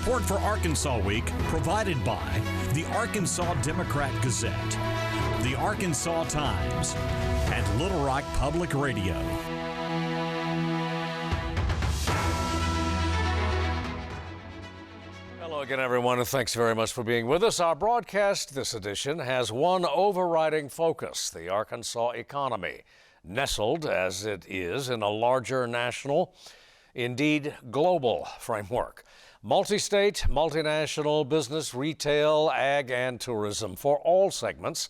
Support for Arkansas Week provided by the Arkansas Democrat Gazette, the Arkansas Times, and Little Rock Public Radio. Hello again, everyone, and thanks very much for being with us. Our broadcast this edition has one overriding focus: the Arkansas economy, nestled as it is in a larger national, indeed global framework. Multi-state, multinational, business, retail, ag, and tourism for all segments.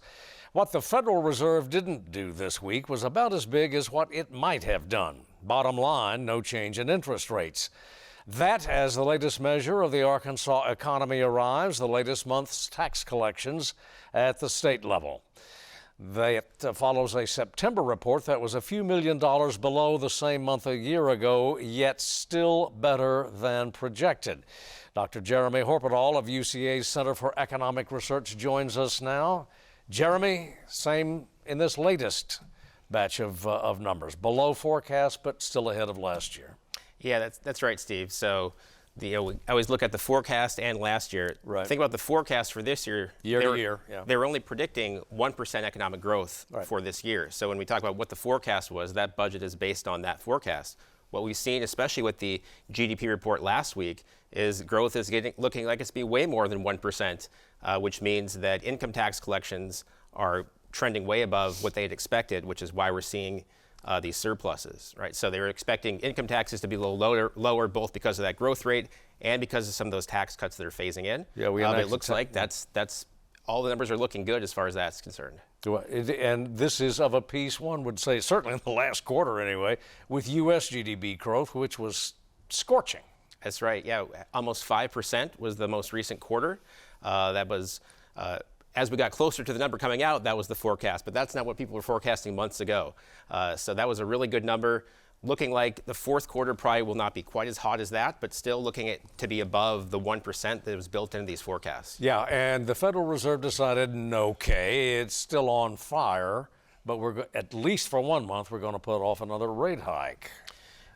What the Federal Reserve didn't do this week was about as big as what it might have done. Bottom line, no change in interest rates. That, as the latest measure of the Arkansas economy arrives, the latest month's tax collections at the state level. That follows a September report that was a few $1 million below the same month a year ago, yet still better than projected. Dr. Jeremy Horpedahl of UCA's Center for Economic Research joins us now. Jeremy, same in this latest batch of numbers, below forecast, but still ahead of last year. Yeah, that's right, Steve. So I always look at the forecast and last year. Right. Think about the forecast for this year. Year to year, yeah. They were only predicting 1% economic growth for this year. So when we talk about what the forecast was, that budget is based on that forecast. What we've seen, especially with the GDP report last week, is growth is looking like it's be way more than 1%, which means that income tax collections are trending way above what they had expected, which is why we're seeing these surpluses, right? So they were expecting income taxes to be a little lower, both because of that growth rate and because of some of those tax cuts that are phasing in. Yeah, it looks like that's all the numbers are looking good as far as that's concerned. And this is of a piece, one would say, certainly in the last quarter anyway, with U.S. GDP growth, which was scorching. That's right. Yeah, almost 5% was the most recent quarter. That was. As we got closer to the number coming out, that was the forecast, but that's not what people were forecasting months ago. So that was a really good number. Looking like the fourth quarter probably will not be quite as hot as that, but still looking to be above the 1% that was built into these forecasts. Yeah, and the Federal Reserve decided, okay, it's still on fire, but at least for 1 month, we're going to put off another rate hike.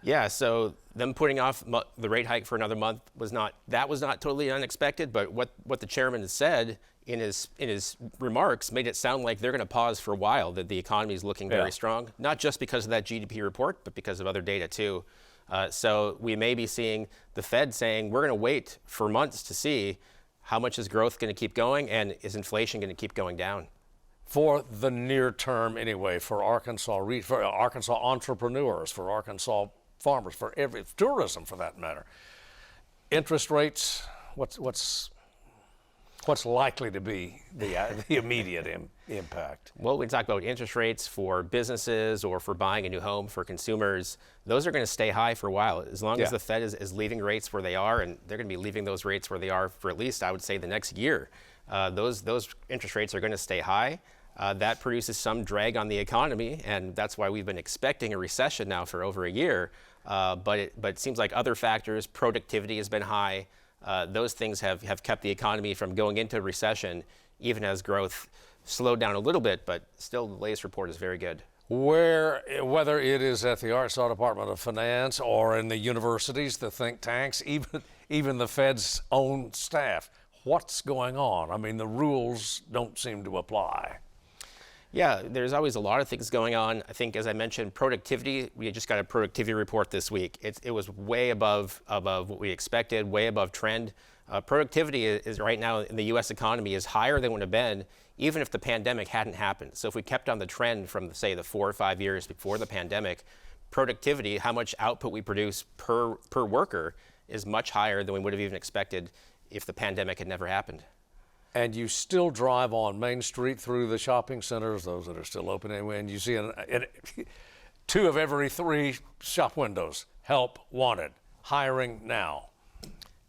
Yeah, so them putting off the rate hike for another month was not totally unexpected, but what the chairman has said in his remarks made it sound like they're going to pause for a while, that the economy is looking very strong, not just because of that GDP report, but because of other data too. So we may be seeing the Fed saying we're going to wait for months to see how much is growth going to keep going and is inflation going to keep going down. For the near term anyway, for Arkansas entrepreneurs, for Arkansas farmers, for tourism for that matter. Interest rates, what's likely to be the immediate impact? Well, we talk about interest rates for businesses or for buying a new home for consumers. Those are going to stay high for a while. As long as the Fed is leaving rates where they are, and they're going to be leaving those rates where they are for at least, I would say, the next year. Those interest rates are going to stay high. That produces some drag on the economy, and that's why we've been expecting a recession now for over a year. But it seems like other factors, productivity has been high. Those things have kept the economy from going into a recession, even as growth slowed down a little bit, but still the latest report is very good. Whether it is at the Arkansas Department of Finance or in the universities, the think tanks, even the Fed's own staff, what's going on? I mean, the rules don't seem to apply. Yeah, there's always a lot of things going on. I think, as I mentioned, productivity, we just got a productivity report this week. It was way above what we expected, way above trend. Productivity is right now in the U.S. economy is higher than it would have been, even if the pandemic hadn't happened. So if we kept on the trend from, say, the 4 or 5 years before the pandemic, productivity, how much output we produce per worker, is much higher than we would have even expected if the pandemic had never happened. And you still drive on Main Street through the shopping centers, those that are still open anyway, and you see 2 of every 3 shop windows, help wanted, hiring now.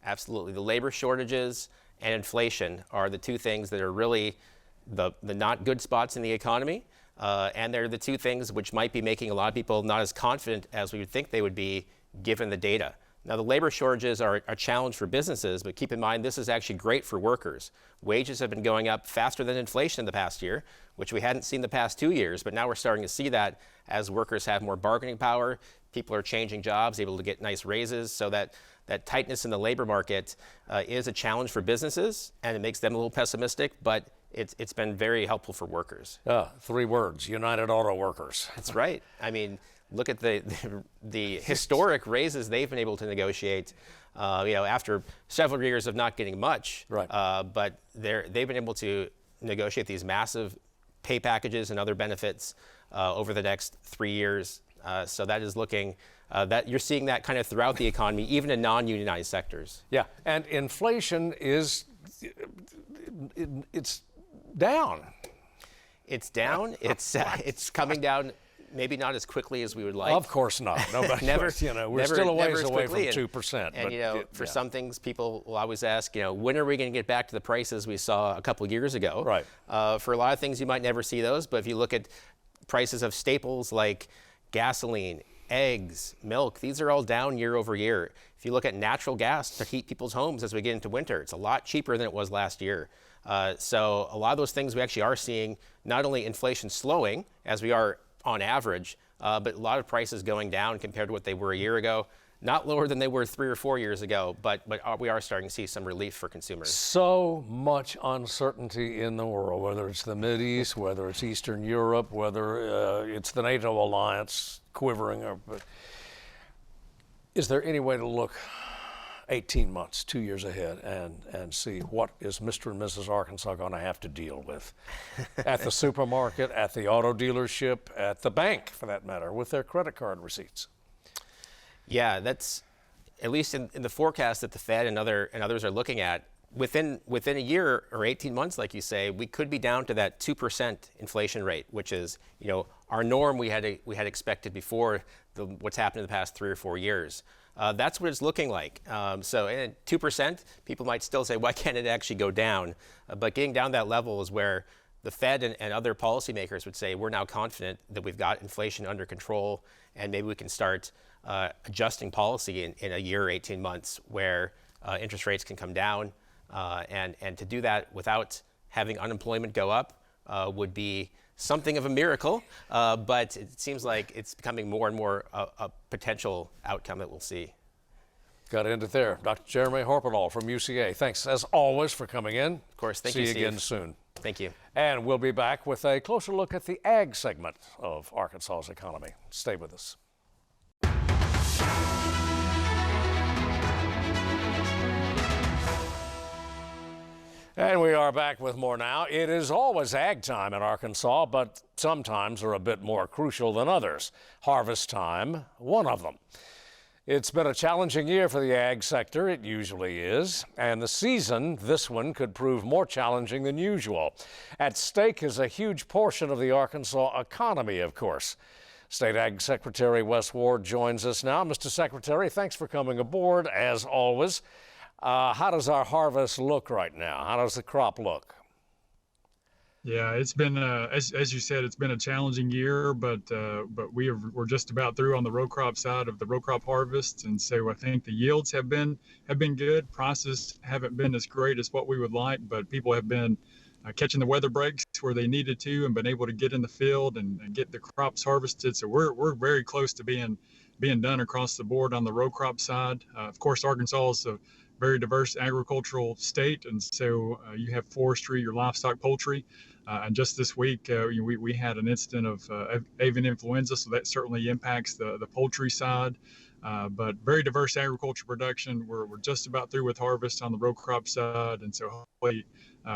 Absolutely. The labor shortages and inflation are the 2 things that are really the not good spots in the economy. And they're the 2 things which might be making a lot of people not as confident as we would think they would be given the data. Now, the labor shortages are a challenge for businesses, but keep in mind this is actually great for workers. Wages have been going up faster than inflation in the past year, which we hadn't seen the past 2 years, but now we're starting to see that as workers have more bargaining power. People are changing jobs, able to get nice raises, so that tightness in the labor market is a challenge for businesses, and it makes them a little pessimistic, but it's been very helpful for workers. 3 words: United Auto Workers. That's right. I mean, look at the historic raises they've been able to negotiate. After several years of not getting much, right. But they've been able to negotiate these massive pay packages and other benefits over the next 3 years. So that is looking, that you're seeing that kind of throughout the economy, even in non-unionized sectors. Yeah, and inflation it's down. It's down. It's coming down. Maybe not as quickly as we would like. Of course not. Nobody. Never. We're still a ways away from 2%. And for some things, people will always ask, when are we going to get back to the prices we saw a couple years ago? Right. For a lot of things, you might never see those. But if you look at prices of staples like gasoline, eggs, milk, these are all down year over year. If you look at natural gas to heat people's homes as we get into winter, it's a lot cheaper than it was last year. So a lot of those things we actually are seeing not only inflation slowing, as we are on average, but a lot of prices going down compared to what they were a year ago. Not lower than they were 3 or 4 years ago, but we are starting to see some relief for consumers. So much uncertainty in the world, whether it's the Mideast, whether it's Eastern Europe, whether it's the NATO alliance quivering. Is there any way to look 18 months, 2 years ahead and see what is Mr. and Mrs. Arkansas going to have to deal with at the supermarket, at the auto dealership, at the bank, for that matter, with their credit card receipts? Yeah, that's at least in the forecast that the Fed and others are looking at. Within a year or 18 months, like you say, we could be down to that 2% inflation rate, which is our norm we had expected before what's happened in the past 3 or 4 years. That's what it's looking like. So at 2%, people might still say, why can't it actually go down? But getting down that level is where the Fed and other policymakers would say, we're now confident that we've got inflation under control, and maybe we can start adjusting policy in a year or 18 months where interest rates can come down. And to do that without having unemployment go up would be something of a miracle, but it seems like it's becoming more and more a potential outcome that we'll see. Got to end it there. Dr. Jeremy Horpedahl from UCA. Thanks, as always, for coming in. Of course. Thank you, you, Steve. See you again Steve. soon. Thank you. And we'll be back with a closer look at the ag segment of Arkansas's economy. Stay with us. And we are back with more now. It is always ag time in Arkansas, but sometimes are a bit more crucial than others. Harvest time, one of them. It's been a challenging year for the ag sector. It usually is. And the season, this one, could prove more challenging than usual. At stake is a huge portion of the Arkansas economy, of course. State Ag Secretary Wes Ward joins us now. Mr. Secretary, thanks for coming aboard, as always. How does our harvest look right now? How does the crop look? Yeah, it's been, as you said, it's been a challenging year, but we're just about through on the row crop side of the row crop harvest, and so I think the yields have been good. Prices haven't been as great as what we would like, but people have been catching the weather breaks where they needed to and been able to get in the field and get the crops harvested. So we're very close to being done across the board on the row crop side. Of course, Arkansas is a very diverse agricultural state, and so you have forestry, your livestock, poultry, and just this week we had an incident of avian influenza, so that certainly impacts the poultry side. But very diverse agriculture production. We're just about through with harvest on the row crop side, and so hopefully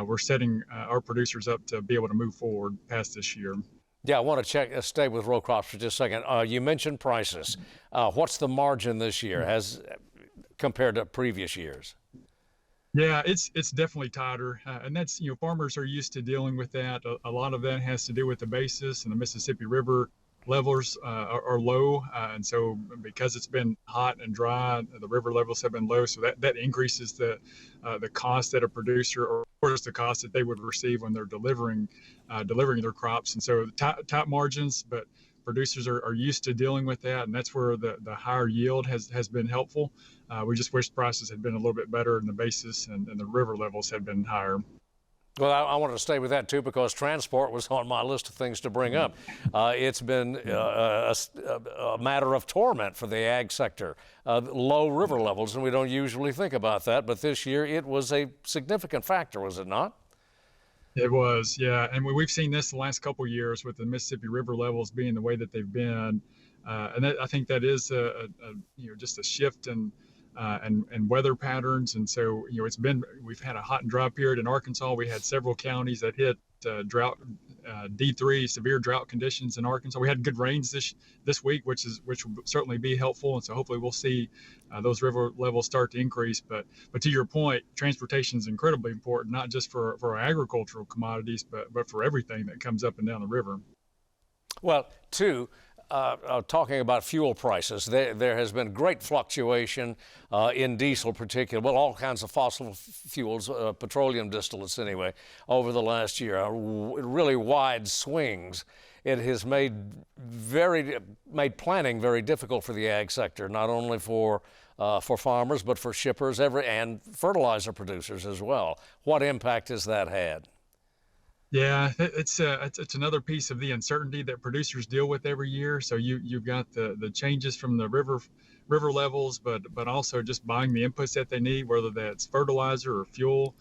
we're setting our producers up to be able to move forward past this year. Yeah, I want to stay with row crops for just a second. You mentioned prices. What's the margin this year compared to previous years? Yeah, it's definitely tighter, and that's, farmers are used to dealing with that. A lot of that has to do with the basis, and the Mississippi River levels are low, and so because it's been hot and dry, the river levels have been low, so that increases the cost that a producer, or of course the cost that they would receive when they're delivering their crops. And so tight margins, but producers are used to dealing with that, and that's where the higher yield has been helpful. We just wish prices had been a little bit better in the basis, and the river levels had been higher. Well, I wanted to stay with that too because transport was on my list of things to bring up. It's been a matter of torment for the ag sector. Low river levels, and we don't usually think about that, but this year it was a significant factor, was it not? It was, yeah, and we've seen this the last couple of years with the Mississippi River levels being the way that they've been, and I think that is just a shift in and weather patterns. And so, we've had a hot and dry period in Arkansas. We had several counties that hit drought, D3, severe drought conditions in Arkansas. We had good rains this week, which will certainly be helpful. And so hopefully we'll see those river levels start to increase. But to your point, transportation is incredibly important, not just for our agricultural commodities, but for everything that comes up and down the river. Well, talking about fuel prices, there has been great fluctuation in diesel particularly, well, all kinds of fossil fuels, petroleum distillates anyway, over the last year, really wide swings. It has made planning very difficult for the ag sector, not only for farmers, but for shippers and fertilizer producers as well. What impact has that had? Yeah, it's another piece of the uncertainty that producers deal with every year. So you've got the changes from the river levels, but also just buying the inputs that they need, whether that's fertilizer or fuel.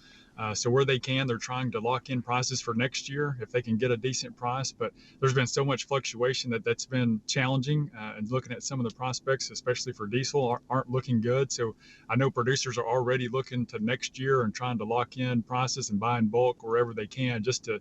So where they can, they're trying to lock in prices for next year if they can get a decent price. But there's been so much fluctuation that's been challenging. And looking at some of the prospects, especially for diesel, aren't looking good. So I know producers are already looking to next year and trying to lock in prices and buy in bulk wherever they can, just to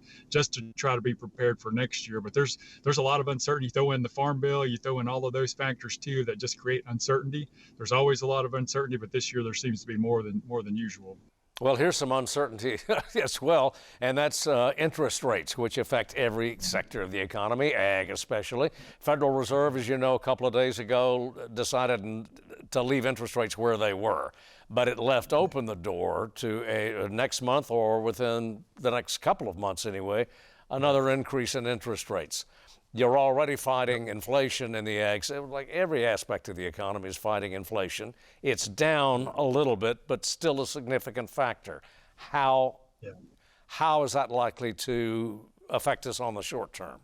try to be prepared for next year. But there's a lot of uncertainty. You throw in the farm bill, you throw in all of those factors too that just create uncertainty. There's always a lot of uncertainty, but this year there seems to be more than usual. Well, here's some uncertainty as well, and that's interest rates, which affect every sector of the economy, ag especially. Federal Reserve, as you know, a couple of days ago decided to leave interest rates where they were, but it left open the door to a next month, or within the next couple of months anyway, another increase in interest rates. You're already fighting inflation in the ag. Like every aspect of the economy is fighting inflation. It's down a little bit, but still a significant factor. How is that likely to affect us on the short term?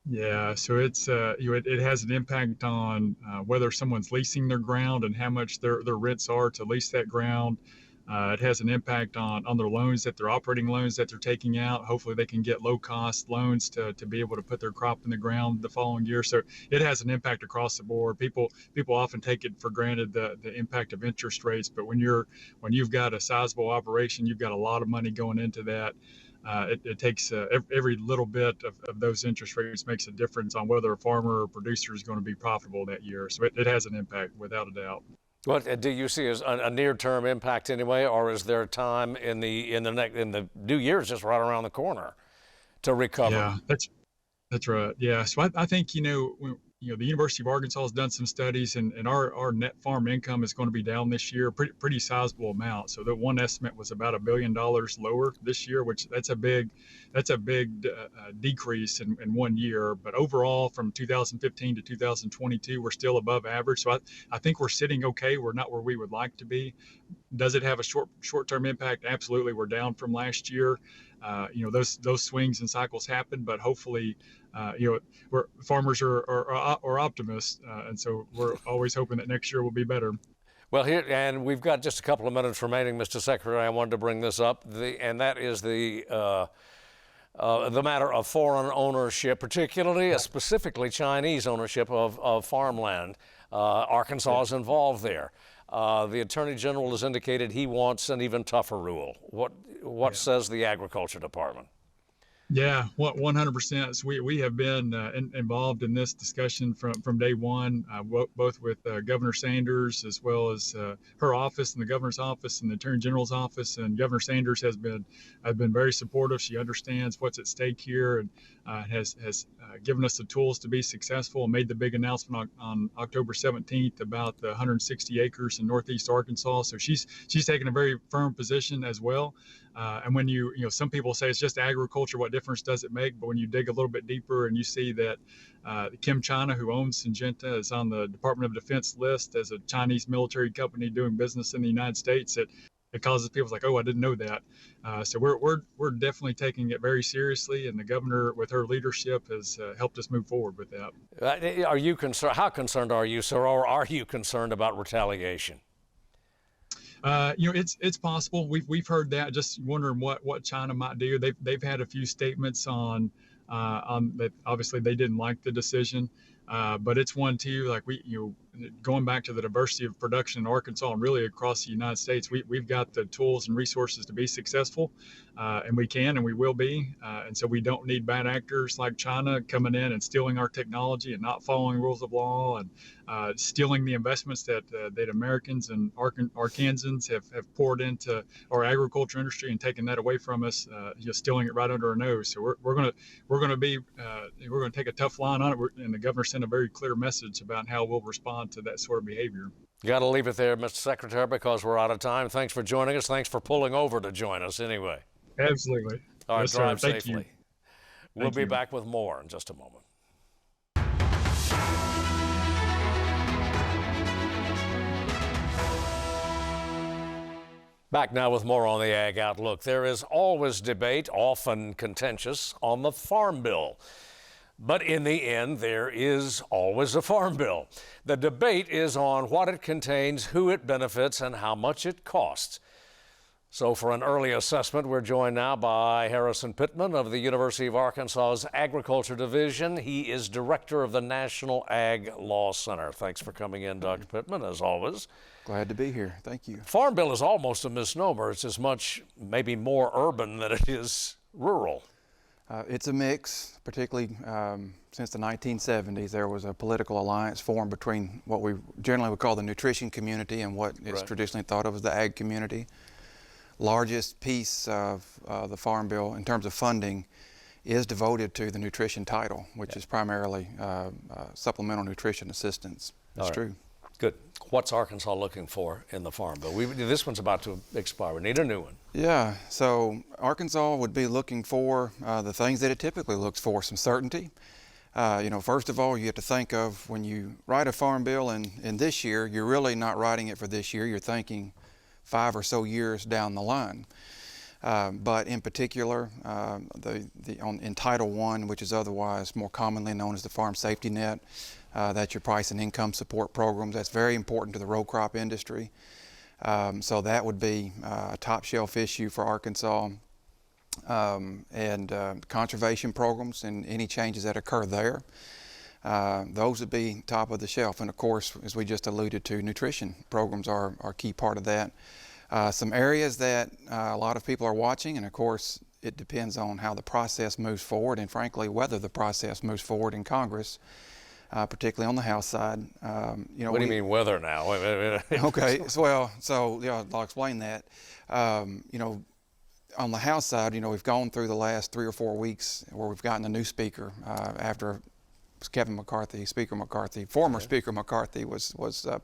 Yeah, so it's it has an impact on whether someone's leasing their ground and how much their rents are to lease that ground. It has an impact on their loans, their operating loans that they're taking out. Hopefully they can get low-cost loans to be able to put their crop in the ground the following year. So it has an impact across the board. People often take it for granted the impact of interest rates, but when you've got a sizable operation, you've got a lot of money going into that. It takes every little bit of those interest rates makes a difference on whether a farmer or producer is going to be profitable that year. So it has an impact without a doubt. What do you see as a near-term impact anyway, or is there time in the new year's just right around the corner to recover? Yeah, that's right. Yeah, so I think the University of Arkansas has done some studies, and our net farm income is going to be down this year, pretty sizable amount. So the one estimate was about $1 billion lower this year, which that's a big decrease in 1 year. But overall, from 2015 to 2022, we're still above average. So I think we're sitting okay. We're not where we would like to be. Does it have a short-term impact? Absolutely. We're down from last year. Those swings and cycles happen, but hopefully, farmers are optimists, and so we're always hoping that next year will be better. Well, here, and we've got just a couple of minutes remaining, Mr. Secretary. I wanted to bring this up, and that is the matter of foreign ownership, particularly, specifically Chinese ownership of farmland. Arkansas is involved there. The Attorney General has indicated he wants an even tougher rule. What says the Agriculture Department? Yeah, 100%. So we have been involved in this discussion from day one, both with Governor Sanders as well as her office and the governor's office and the Attorney General's office. And Governor Sanders has been very supportive. She understands what's at stake here and has given us the tools to be successful and made the big announcement on October 17th about the 160 acres in Northeast Arkansas. So she's taken a very firm position as well. And when some people say it's just agriculture, what difference does it make? But when you dig a little bit deeper and you see that Kim China, who owns Syngenta, is on the Department of Defense list as a Chinese military company doing business in the United States, it causes people like, oh, I didn't know that. So we're definitely taking it very seriously, and the governor, with her leadership, has helped us move forward with that. Are you concerned? How concerned are you, sir, or are you concerned about retaliation? It's possible. We've heard that. Just wondering what China might do. They've had a few statements on that. Obviously, they didn't like the decision, but it's one too. Like going back to the diversity of production in Arkansas and really across the United States, we've got the tools and resources to be successful, and we can and we will be. And so we don't need bad actors like China coming in and stealing our technology and not following rules of law and stealing the investments that Americans and Arkansans have poured into our agriculture industry and taking that away from us, just stealing it right under our nose. So we're gonna take a tough line on it, and the governor sent a very clear message about how we'll respond to that sort of behavior. Got to leave it there, Mr. Secretary, because we're out of time. Thanks for joining us. Thanks for pulling over to join us anyway. Absolutely. All right, yes, drive sir. Thank safely. you. We'll be back with more in just a moment. Back now with more on the Ag Outlook. There is always debate, often contentious, on the Farm Bill. But in the end, there is always a Farm Bill. The debate is on what it contains, who it benefits, and how much it costs. So for an early assessment, we're joined now by Harrison Pittman of the University of Arkansas's Agriculture Division. He is director of the National Ag Law Center. Thanks for coming in, Dr. Pittman, as always. Glad to be here. Thank you. Farm Bill is almost a misnomer. It's as much, maybe more urban than it is rural. It's a mix, particularly since the 1970s. There was a political alliance formed between what we generally would call the nutrition community and what is traditionally thought of as the ag community. Largest piece of the Farm Bill in terms of funding is devoted to the nutrition title, which is primarily supplemental nutrition assistance. That's true. Good. What's Arkansas looking for in the Farm Bill? This one's about to expire. We need a new one. Yeah, so Arkansas would be looking for the things that it typically looks for: some certainty. First of all, you have to think of when you write a Farm Bill in this year, you're really not writing it for this year. You're thinking 5 or so years down the line. But in particular, in Title I, which is otherwise more commonly known as the Farm Safety Net, that's your price and income support programs. That's very important to the row crop industry. So that would be a top shelf issue for Arkansas. And conservation programs and any changes that occur there. Those would be top of the shelf. And of course, as we just alluded to, nutrition programs are a key part of that. Some areas that a lot of people are watching, and of course, it depends on how the process moves forward and frankly, whether the process moves forward in Congress, particularly on the House side. What do you mean weather now? Okay, I'll explain that. On the House side, we've gone through the last 3 or 4 weeks where we've gotten a new speaker after Kevin McCarthy, Speaker McCarthy, former Speaker McCarthy was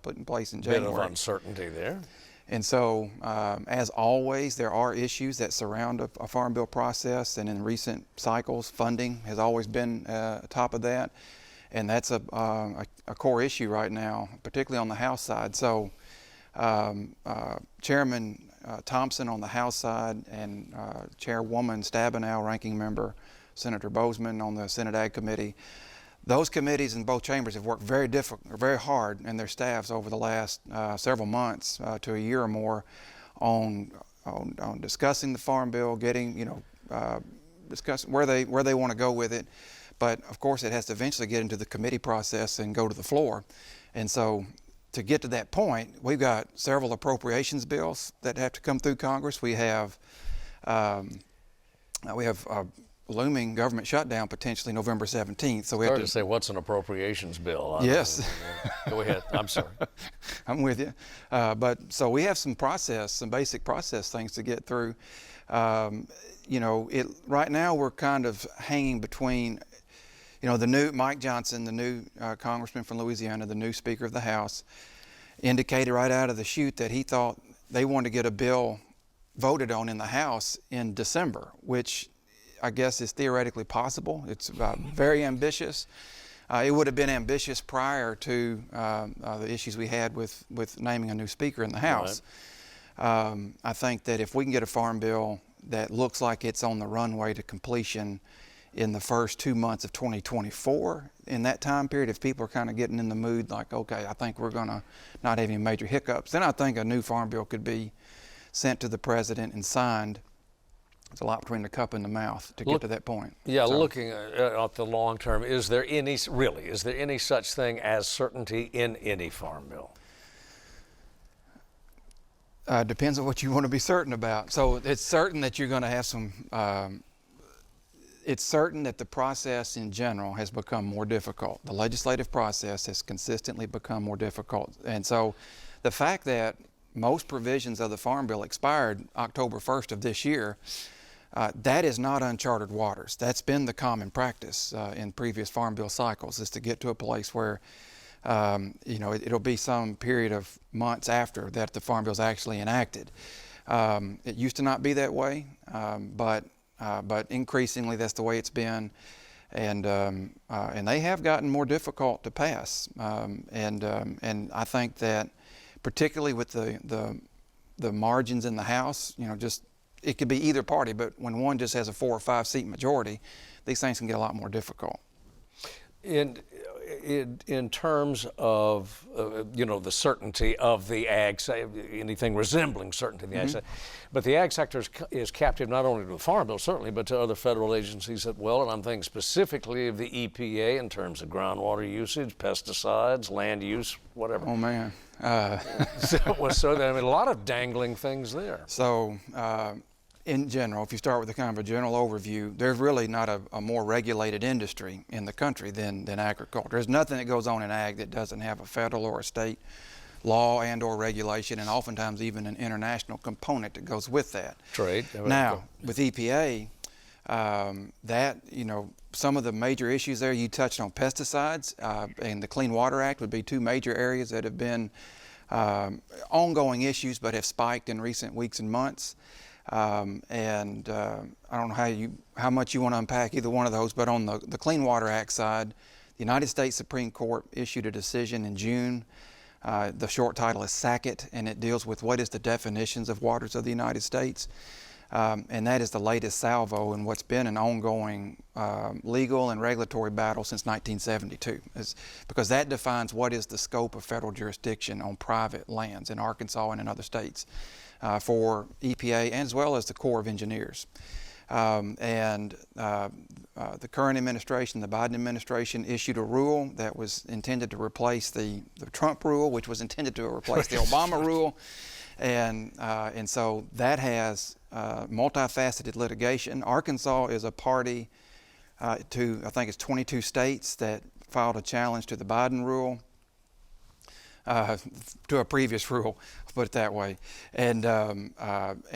put in place in January. Bit of uncertainty there. And so, as always, there are issues that surround a Farm Bill process, and in recent cycles, funding has always been top of that. And that's a core issue right now, particularly on the House side. So Chairman Thompson on the House side and Chairwoman Stabenow, Ranking Member Senator Bozeman on the Senate Ag Committee, those committees in both chambers have worked very hard, and their staffs over the last several months to a year or more on discussing the Farm Bill, getting discussing where they want to go with it. But of course, it has to eventually get into the committee process and go to the floor. And so, to get to that point, we've got several appropriations bills that have to come through Congress. We have a looming government shutdown potentially November 17th. So we have to say, what's an appropriations bill? Yes. Go ahead. I'm sorry. I'm with you. But so we have some basic process things to get through. Right now we're kind of hanging between, the new Mike Johnson, the new congressman from Louisiana, the new Speaker of the House, indicated right out of the chute that he thought they wanted to get a bill voted on in the House in December, which I guess is theoretically possible. It's very ambitious. It would have been ambitious prior to the issues we had with naming a new Speaker in the House. I think that if we can get a farm bill that looks like it's on the runway to completion in the first 2 months of 2024, in that time period, if people are kind of getting in the mood like, okay, I think we're going to not have any major hiccups, then I think a new farm bill could be sent to the president and signed. It's a lot between the cup and the mouth to get to that point. Yeah, so, looking at the long term, is there any such thing as certainty in any farm bill? Depends on what you want to be certain about. So it's certain that you're going to have some, it's certain that the process in general has become more difficult. The legislative process has consistently become more difficult. And so the fact that most provisions of the Farm Bill expired October 1st of this year, that is not uncharted waters. That's been the common practice in previous Farm Bill cycles, is to get to a place where it'll be some period of months after that the Farm Bill is actually enacted. It used to not be that way, but increasingly that's the way it's been, and they have gotten more difficult to pass. And I think that particularly with the margins in the House, just it could be either party, but when one just has a 4 or 5 seat majority, these things can get a lot more difficult. In terms of the certainty of the ag, anything resembling certainty in the ag sector, but the ag sector is captive not only to the Farm Bill certainly, but to other federal agencies as well. And I'm thinking specifically of the EPA in terms of groundwater usage, pesticides, land use, whatever. Oh man! So there, a lot of dangling things there. So. In general, if you start with a kind of a general overview, there's really not a more regulated industry in the country than agriculture. There's nothing that goes on in ag that doesn't have a federal or a state law and or regulation, and oftentimes even an international component that goes with that. Trade. Now, with EPA, some of the major issues there, you touched on pesticides, and the Clean Water Act would be 2 major areas that have been ongoing issues but have spiked in recent weeks and months. I don't know how much you want to unpack either one of those, but on the Clean Water Act side, the United States Supreme Court issued a decision in June. The short title is SACIT, and it deals with what is the definitions of waters of the United States. And that is the latest salvo in what's been an ongoing legal and regulatory battle since 1972, because that defines what is the scope of federal jurisdiction on private lands in Arkansas and in other states. For EPA as well as the Corps of Engineers. The current administration, the Biden administration, issued a rule that was intended to replace the Trump rule, which was intended to replace the Obama rule. And so that has multifaceted litigation. Arkansas is a party to, I think it's 22 states that filed a challenge to the Biden rule. To a previous rule, put it that way, and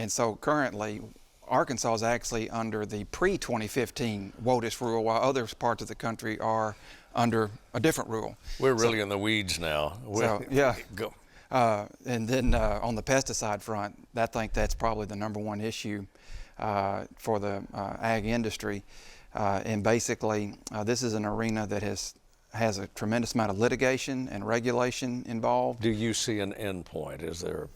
so currently, Arkansas is actually under the pre-2015 WOTUS rule, while other parts of the country are under a different rule. We're really in the weeds now. Go. And then on the pesticide front, I think that's probably the #1 issue for the ag industry, and basically, this is an arena that has a tremendous amount of litigation and regulation involved. Do you see an end point? Is there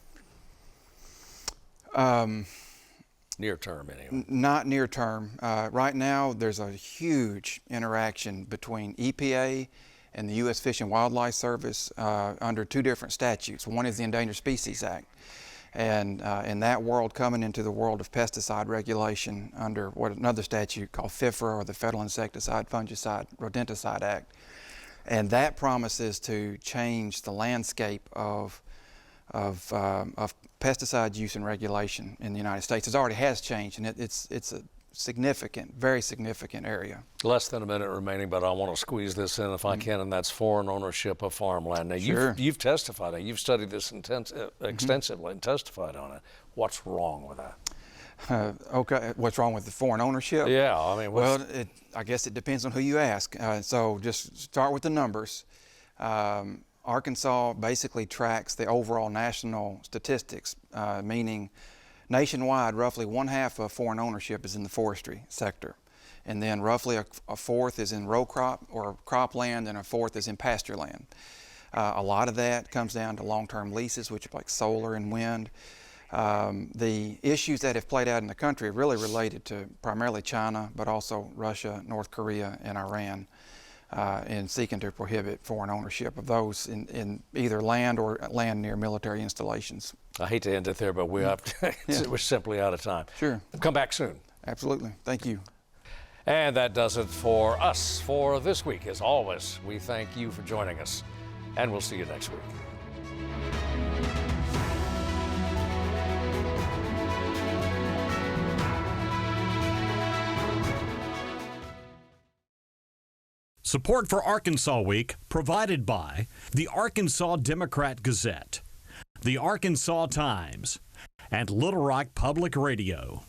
near term anyway? Not near term. Right now there's a huge interaction between EPA and the U.S. Fish and Wildlife Service under 2 different statutes. One is the Endangered Species Act, and in that world coming into the world of pesticide regulation under another statute called FIFRA, or the Federal Insecticide, Fungicide, Rodenticide Act. And that promises to change the landscape of pesticide use and regulation in the United States. It already has changed, and it's a significant, very significant area. Less than a minute remaining, but I want to squeeze this in if I can, and that's foreign ownership of farmland. Now, Sure. you've testified on it. You've studied this extensively and testified on it. What's wrong with that? Okay, what's wrong with the foreign ownership? Yeah, I mean, well, I guess it depends on who you ask. So just start with the numbers. Arkansas basically tracks the overall national statistics, meaning nationwide, roughly 1/2 of foreign ownership is in the forestry sector. And then roughly a fourth is in row crop or cropland, and a fourth is in pasture land. A lot of that comes down to long-term leases, which are like solar and wind. The issues that have played out in the country are really related to primarily China, but also Russia, North Korea, and Iran, in seeking to prohibit foreign ownership of those in either land or land near military installations. I hate to end it there, but we're simply out of time. Sure. Come back soon. Absolutely. Thank you. And that does it for us for this week. As always, we thank you for joining us, and we'll see you next week. Support for Arkansas Week provided by the Arkansas Democrat Gazette, the Arkansas Times, and Little Rock Public Radio.